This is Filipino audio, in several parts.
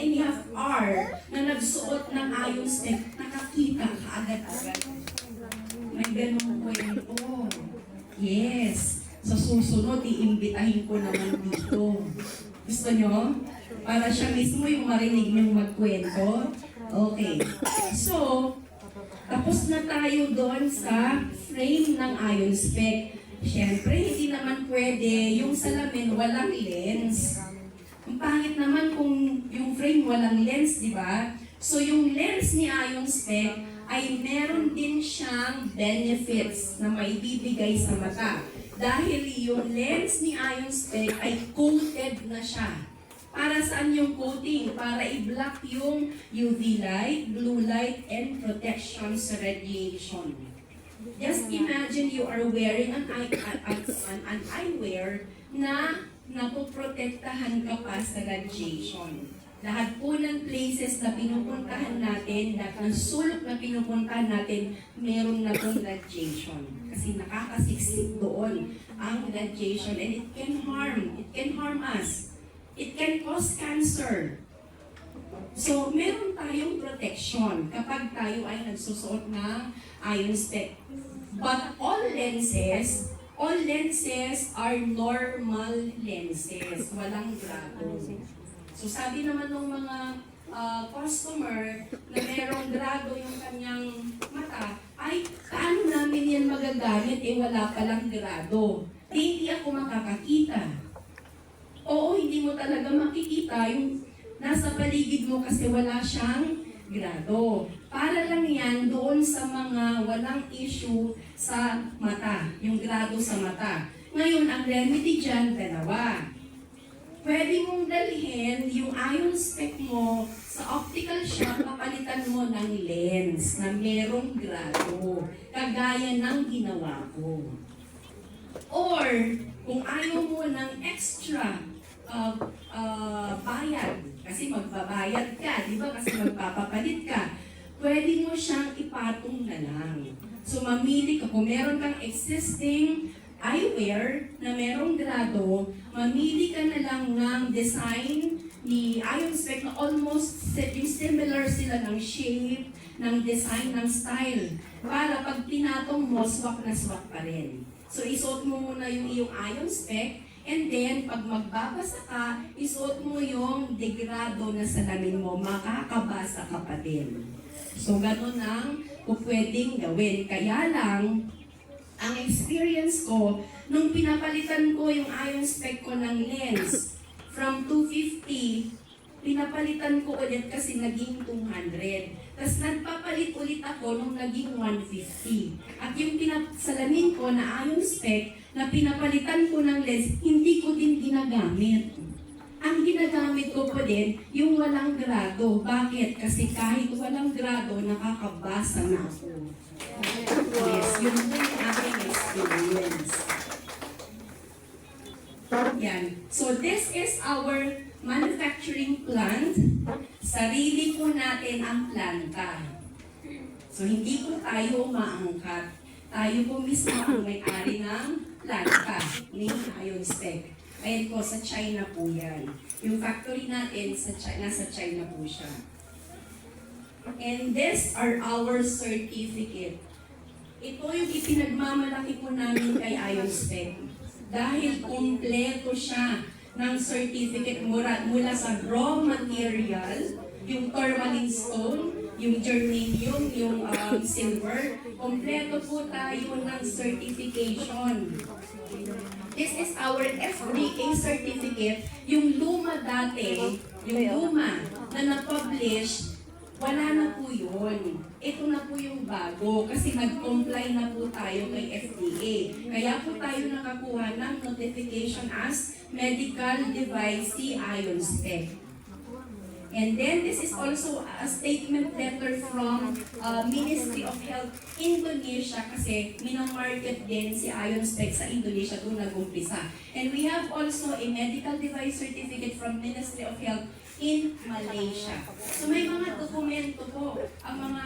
1.5 hour na nagsuot ng iron spec, nakakita kaagad-agad. May ganong kwento. Yes. Sa susunod, iimbitahin ko naman dito. Gusto nyo? Para siya mismo yung marinig niyong magkwento. Okay. So, tapos na tayo doon sa frame ng iron spec. Siyempre, hindi naman pwede yung salamin walang lens. Ang pangit naman kung yung frame walang lens, di ba? So, yung lens ni iron spec ay meron din siyang benefits na maibibigay sa mata. Dahil yung lens ni iron spec ay coated na siya. Para saan yung coating? Para i-block yung UV light, blue light, and protection sa radiation. Just imagine you are wearing an eyewear na napoprotektahan ka pa sa radiation. Lahat po ng places na pinupuntahan natin, lahat ng sulok na pinupuntahan natin, meron na pong radiation. Kasi nakakasiksik doon ang radiation and it can harm us. It can cause cancer. So, meron tayong protection kapag tayo ay nagsusuot ng iron spec. But all lenses are normal lenses. Walang grado. So, sabi naman ng mga customer na merong grado yung kanyang mata, ay, paano namin yan magagamit? Wala palang grado. Hindi ako makakakita. Oo, hindi mo talaga makikita yung nasa paligid mo kasi wala siyang grado. Para lang yan doon sa mga walang issue sa mata, yung grado sa mata. Ngayon, ang remedy dyan, dalawa. Pwede mong dalhin yung iron spec mo sa optical shop, papalitan mo ng lens na merong grado, kagaya ng ginawa ko. Or, kung ayaw mo ng extra bayad, kasi magbabayad ka, di ba? Kasi magpapapalit ka, pwede mo siyang ipatong na lang. So, mamili ka, kung meron kang existing eyewear na merong grado, mamili ka na lang ng design ni iron spec na almost similar sila ng shape, ng design, ng style. Para pag tinatong mo, swak na swak pa rin. So, isuot mo muna yung iyong iron spec, and then, pag magbabasa ka, isuot mo yung degrado na salamin mo, makakabasa ka pa din. So, ganun ang pwedeng gawin. Kaya lang, ang experience ko, nung pinapalitan ko yung iron spec ko ng lens from 250, pinapalitan ko ulit kasi naging 200. Tapos nagpapalit ulit ako nung naging 150. At yung pinasalamin ko na iron spec, na pinapalitan ko ng lens, hindi ko din ginagamit. Ang ginagamit ko po din, yung walang grado. Bakit? Kasi kahit walang grado, nakakabasa na ako. Yes, yun po yung aking experience. Yan. So this is our manufacturing plant. Sarili po natin ang planta. So hindi po tayo maangkat. Tayo po mismo ang may-ari ng planta ni iron spec. Ayan po, sa China po yan. Yung factory natin, nasa China po siya. And these are our certificate. Ito yung ipinagmamalaki po namin kay iron spec. Dahil kumpleto siya ng certificate mula sa raw material, yung tourmaline stone, yung germanium, yung silver, kumpleto po tayo ng certification. This is our FDA certificate. Yung luma dati, yung luma na na-publish, wala na po yun. Ito na po yung bago kasi nag-comply na po tayo kay FDA. Kaya po tayo nakakuha ng notification as Medical Device Iron Spec. And then this is also a statement letter from Ministry of Health Indonesia kasi minamarket din si iron spec sa Indonesia doon nag-umpisa. And we have also a medical device certificate from Ministry of Health in Malaysia. So may mga dokumento po ang mga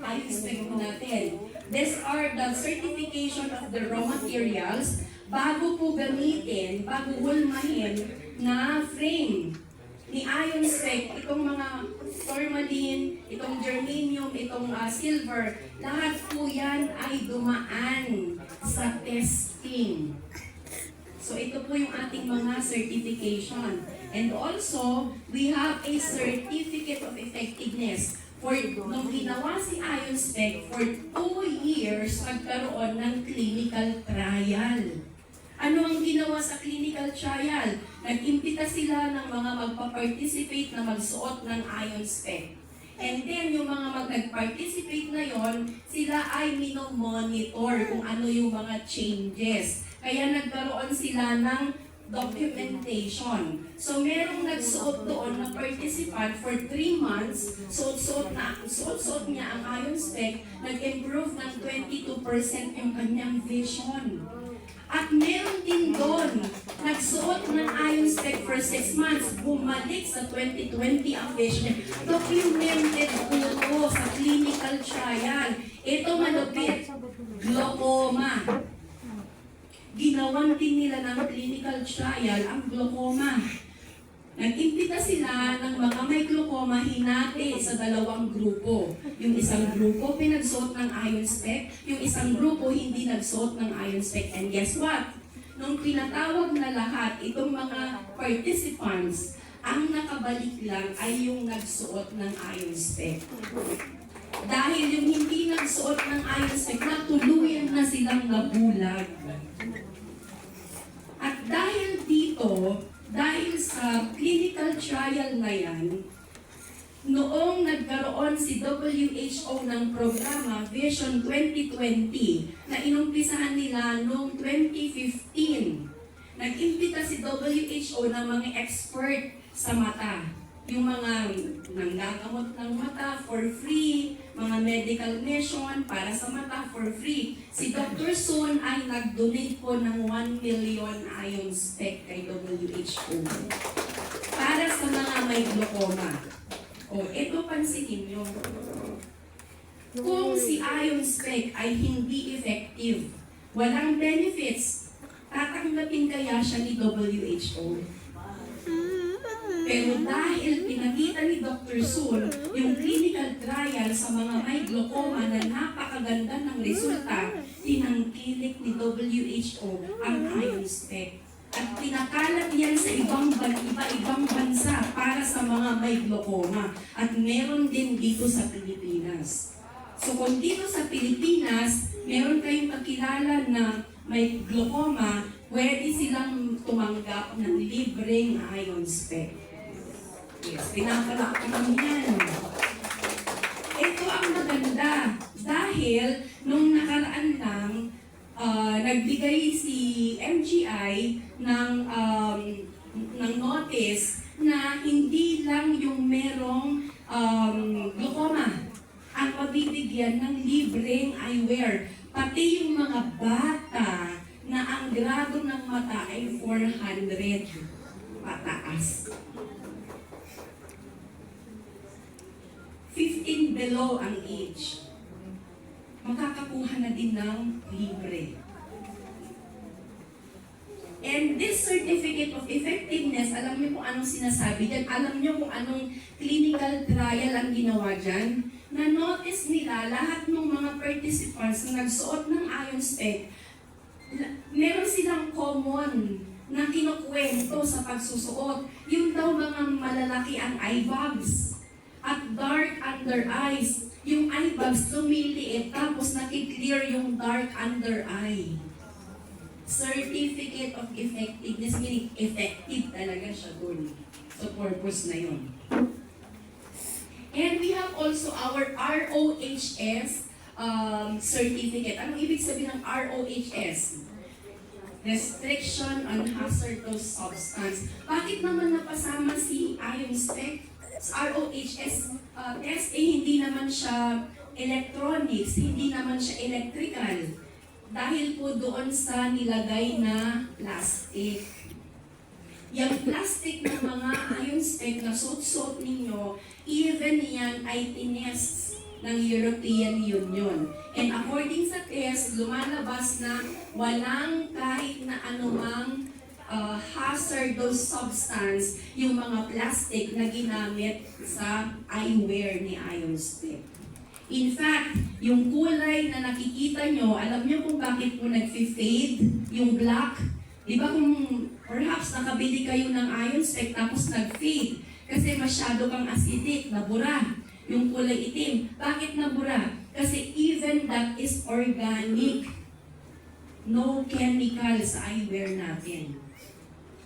iron spec po natin. These are the certification of the raw materials bago po gamitin, bago hulmahin na frame. ni ion spec, itong mga tourmaline, itong germanium, itong silver, lahat po yan ay dumaan sa testing. So ito po yung ating mga certification. And also, we have a certificate of effectiveness. For nung ginawa si ion spec, for 2 years, nagkaroon ng clinical trial. Ano ang ginawa sa clinical trial? Nag-imbita sila ng mga magpa-participate na magsuot ng ion spec. And then, yung mga nag-participate na yon, sila ay minomonitor kung ano yung mga changes. Kaya nagkaroon sila ng documentation. So, merong nagsuot doon na participant for 3 months, suot niya ang ion spec, nag-improve ng 22% yung kanyang vision. At meron din doon, nagsuot ng ion spec for 6 months, bumalik sa 2020 ang vision. Documented po sa clinical trial. Ito malupit, glaucoma. Ginawan din nila ng clinical trial ang glaucoma. Nag-imbita sila ng mga may glaucoma hinati sa 2 grupo. Yung isang grupo pinagsuot ng ion spec, yung isang grupo hindi nagsuot ng ion spec. And guess what? Nung pinatawag na lahat itong mga participants, ang nakabalik lang ay yung nagsuot ng ion spec. Dahil yung hindi nagsuot ng ion spec, natuluyan na silang nabulag. At dahil dito, dahil sa clinical trial na yan, noong nagkaroon si WHO ng programa Vision 2020 na inumpisahan nila noong 2015, nag-imbita si WHO ng mga expert sa mata. Yung mga nanggagamot ng mata for free, mga medical mission para sa mata for free. Si Dr. Sun ay nag-donate po ng 1 million ion spec kay WHO para sa mga may glaucoma. O, ito pansinin nyo. Kung si ion spec ay hindi effective, walang benefits, tatanggapin kaya siya ni WHO? Pero dahil pinakita ni Dr. Sun yung clinical trial sa mga may glaucoma na napakaganda ng resulta, tinangkilik ni WHO ang ion spec. At pinakalat yan sa iba-ibang bansa para sa mga may glaucoma. At meron din dito sa Pilipinas. So kung dito sa Pilipinas, meron kayong kakilala na may glaucoma, pwede silang tumanggap ng libreng ion spec. Yes, pinapalakpan yan. Ito ang maganda dahil nung nakaraan lang, nagbigay si MGI ng notice na hindi lang yung merong glaucoma ang mabibigyan ng libreng eyewear. Pati yung mga bata na ang grado ng mata ay 400 pataas. 15 below ang age, makakakuha na din ng libre. And this certificate of effectiveness, alam niyo kung anong sinasabi dyan? Alam niyo kung anong clinical trial ang ginawa dyan? Na-notice nila lahat ng mga participants na nagsuot ng ion spec, meron silang common na kinukwento sa pagsusuot. Yung daw mga malalaki ang eye bags at dark under eyes. Yung eye bags lumiliit tapos nakiklear yung dark under eye. Certificate of effectiveness, meaning effective talaga siya dun. So purpose na yun. And we have also our ROHS certificate. Anong ibig sabihin ng ROHS? Restriction on Hazardous Substance. Bakit naman napasama si ion spec? Sa ROHS test, hindi naman siya electronics, hindi naman siya electrical. Dahil po doon sa nilagay na plastic. Yung plastic ng mga ion spec na suot-suot ninyo, even yan ay tinest ng European Union. And according sa test, lumalabas na walang kahit na anumang hazardous substance yung mga plastic na ginamit sa eyewear ni IonSpec. In fact, yung kulay na nakikita nyo, alam nyo kung bakit po nag-fade yung black? Di ba kung perhaps nakabili kayo ng IonSpec tapos nag-fade? Kasi masyado kang acidic, nabura. Yung kulay itim. Bakit nabura? Kasi even that is organic. No chemical sa eyewear natin.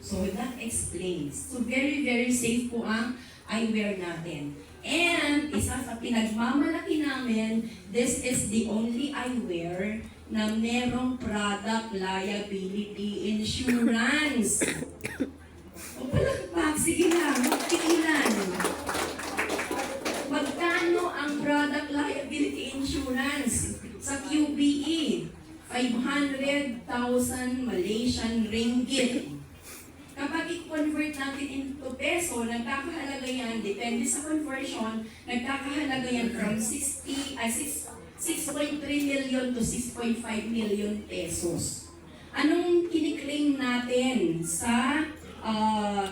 So that explains. So very, very safe po ang eyewear natin. And isa sa pinagmamalaki namin, this is the only eyewear na merong product liability insurance. O palakpak, sige lang, magtigilan. Magkano ang product liability insurance sa QBE? 500,000 Malaysian ringgit. Kapag i-convert natin into peso, nagkakahalaga yan, depende sa conversion, nagkakahalaga yan from 6.3 million to 6.5 million pesos. Anong kiniklaim natin sa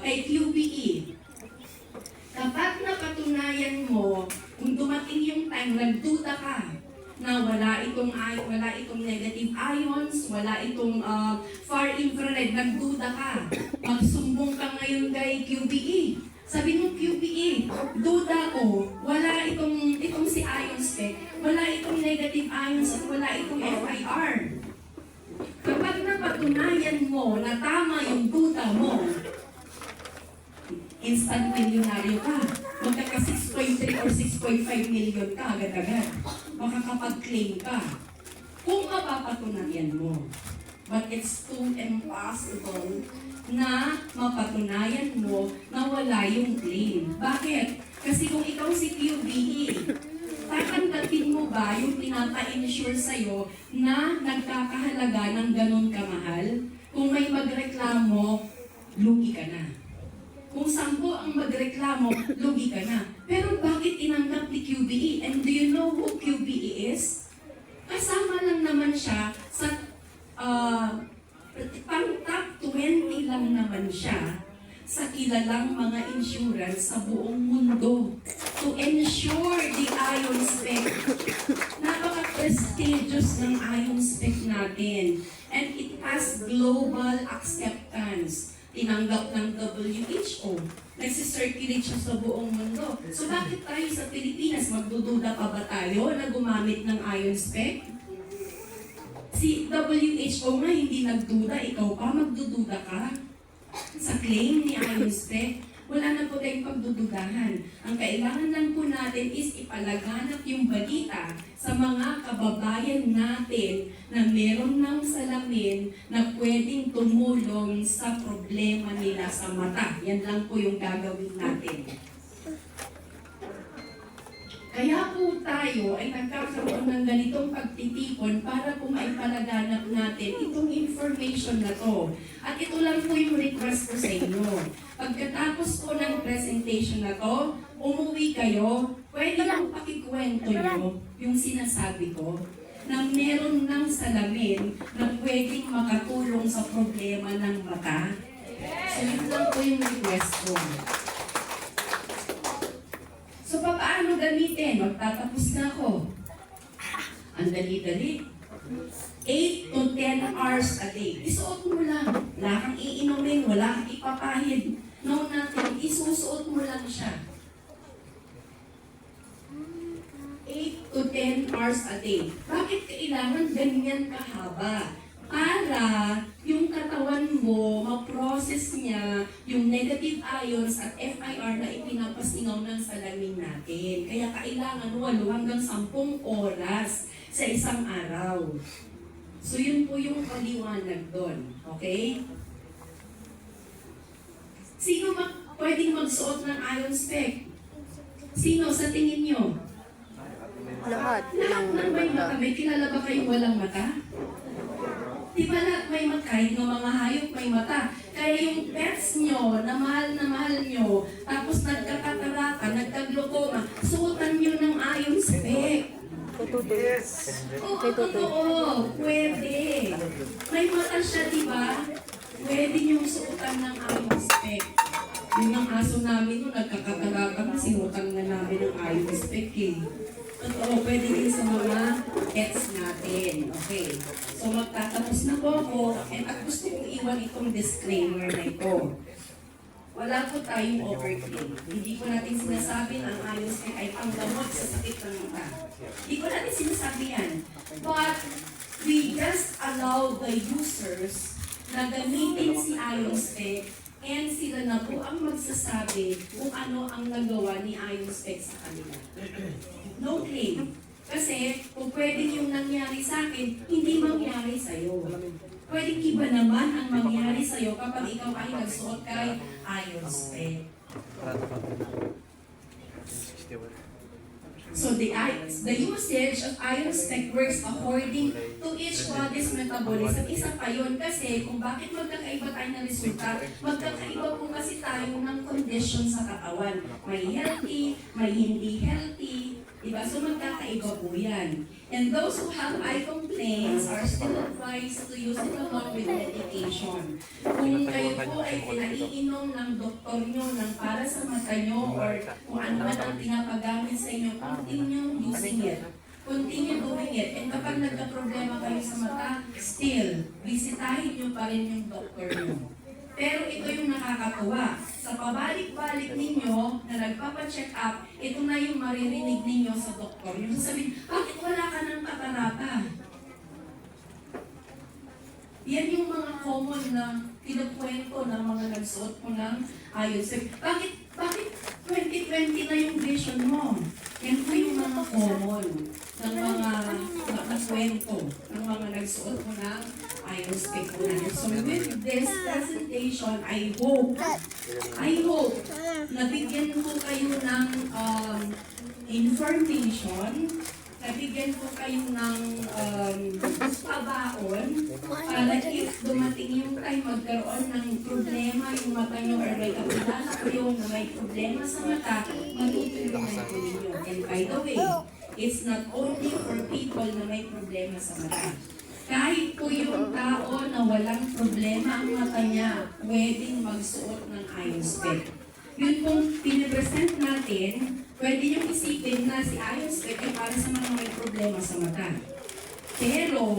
kay QBE? Kapag napatunayan mo, kung dumating yung time, nagduda ka, na wala itong negative ions, wala itong far infrared, nagduda ka. Magsumbong ka ngayon kay QBE. Sabi ng QBE, duda ko, wala itong si IonSpec, wala itong negative ions at wala itong FIR. Kapag napatunayan mo na tama yung duda mo, instant milyonaryo ka. Magkaka 6.3 or 6.5 million ka agad-agad. Makakapag-claim ka. Kung mapapatunayan mo. But it's too impossible na mapatunayan mo na wala yung claim. Bakit? Kasi kung ikaw si QBE, tatanggapin mo ba yung pinapa-insure sa'yo na nagkakahalaga ng ganun kamahal? Kung may magreklamo, lugi ka na. Kung 10 ang magreklamo, lugi ka na. Pero bakit tinanggap ni QBE? And do you know who QBE is? Kasama lang naman siya sa pang top 20 lang naman siya sa kilalang mga insurance sa buong mundo to ensure the IonSpec. Napaka-prestigious ng IonSpec natin. And it has global acceptance. Tinanggap ng WHO. Nagsisirculate siya sa buong mundo. So bakit tayo sa Pilipinas, magdududa pa ba tayo na gumamit ng IonSpec? Si WHO nga hindi nagduda, ikaw pa magdududa ka sa claim ni IonSpec. Wala na po tayong pagdududahan. Ang kailangan lang po natin is ipalaganap yung balita sa mga kababayan natin na meron ng salamin na pwedeng tumulong sa problema nila sa mata. Yan lang po yung gagawin natin. Kaya po tayo ay nagkakaroon ng ganitong pagtitipon para po maipalaganap natin itong information na to. At ito lang po yung request ko sa inyo. Pagkatapos po ng presentation na to, umuwi kayo, pwede lang pakikwento nyo yung sinasabi ko na meron ng salamin na pwedeng makatulong sa problema ng mata. So yun lang po yung request ko. So, paano gamitin? Magtatapos na ako. Ang dali-dali. 8 to 10 hours a day. Isuot mo lang. Wala kang iinumin, wala kang ipapahid. No, natin. Isusuot mo lang siya. 8 to 10 hours a day. Bakit kailangan ganyan kahaba? Para yung katawan mo, ma-process niya yung negative ions at FIR na ipinapasingaw ng salamin natin. Kaya kailangan 8 hanggang 10 oras sa isang araw. So yun po yung paliwanag doon. Okay? Sino pwedeng magsuot ng IonSpec? Sino sa tingin nyo? Lahat. Lahat ng may mata. May kilala ba kayong walang mata? Di ba lahat may mata? Kahit ng mga hayop may mata. Kaya yung pets nyo, na mahal nyo, tapos nagkakatarata, nagkaglukoma, suotan nyo ng IonSpec. Yes. Oo, totoo. Pwede. May mata siya, di ba? pwede niyong suotan ng eye spec. Yung ang aso namin nung nagkakataga kami, sinutan na namin ng eye spec eh. Totoo, pwede din sa mga pets natin. Okay. So magtatapos na po ako and at gusto kong iwan itong disclaimer na ito. Wala po tayong overclaim. Hindi ko natin sinasabi na ang eye spec ay panggamot sa sakit ng mata. Hindi ko natin sinasabi yan. But we just allow the users na gamitin si eye-spec and sila na po ang magsasabi kung ano ang nagawa ni eye-spec sa kanila. No claim. Kasi kung pwede yung nangyari sa akin, hindi mangyari sa'yo. Pwedeng iba naman ang mangyari sa'yo kapag ikaw ay nagsuot kay eye-spec. So the usage of iron spec works according to each body's metabolism. Isa pa yun kasi kung bakit magkakaiba tayo ng resulta, magkakaiba po kasi tayo ng condition sa katawan. May healthy, may hindi healthy, diba? So magkakaiba po yan. And those who have eye complaints are still advised to use it along with medication. Kung kayo po ay pinaiinom ng doktor nyo ng para sa mata nyo or kung ano man ang pinapagamit sa inyo, continue using it. Continue doing it. And kapag nagka-problema kayo sa mata, still, bisitahin nyo pa rin yung doktor nyo. Pero ito yung nakakatuwa. Sa pabalik-balik ninyo na nagpapacheck up, ito na yung maririnig ninyo sa doktor. Yung sabihin, bakit wala ka ng katarata? Yan yung mga common na kinukwento ng mga nagsuot mo ng ayos. Bakit 2020 na yung vision mo? Yan po yung mga common ng mga nakakwento ng mga nagsuot mo ng ayos pekunan. So with this presentation, I hope nabigyan ko kayo ng information, nabigyan ko kayo ng pabaon para if dumating yung time magkaroon ng problema yung mata nyo or may kapilala kayo na may problema sa mata, matutulungan ko ninyo. And by the way, it's not only for people na may problema sa mata. Kahit po yung tao na walang problema ang mata niya, pwedeng magsuot ng eye spec. Yun pong pinipresent natin, pwede yung isipin na si eye spec ay para sa mga may problema sa mata. Pero,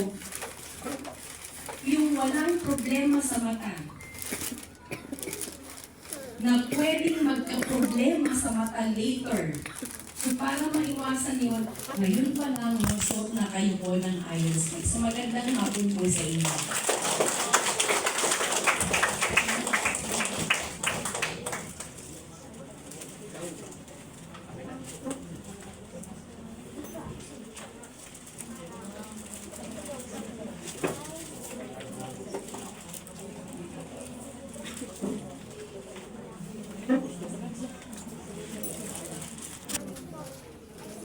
yung walang problema sa mata, na pwedeng magka-problema sa mata later, so para maiwasan yun, ngayon pa lang magsuot na kayo po ng eye spec. So magandang hapon po sa inyo.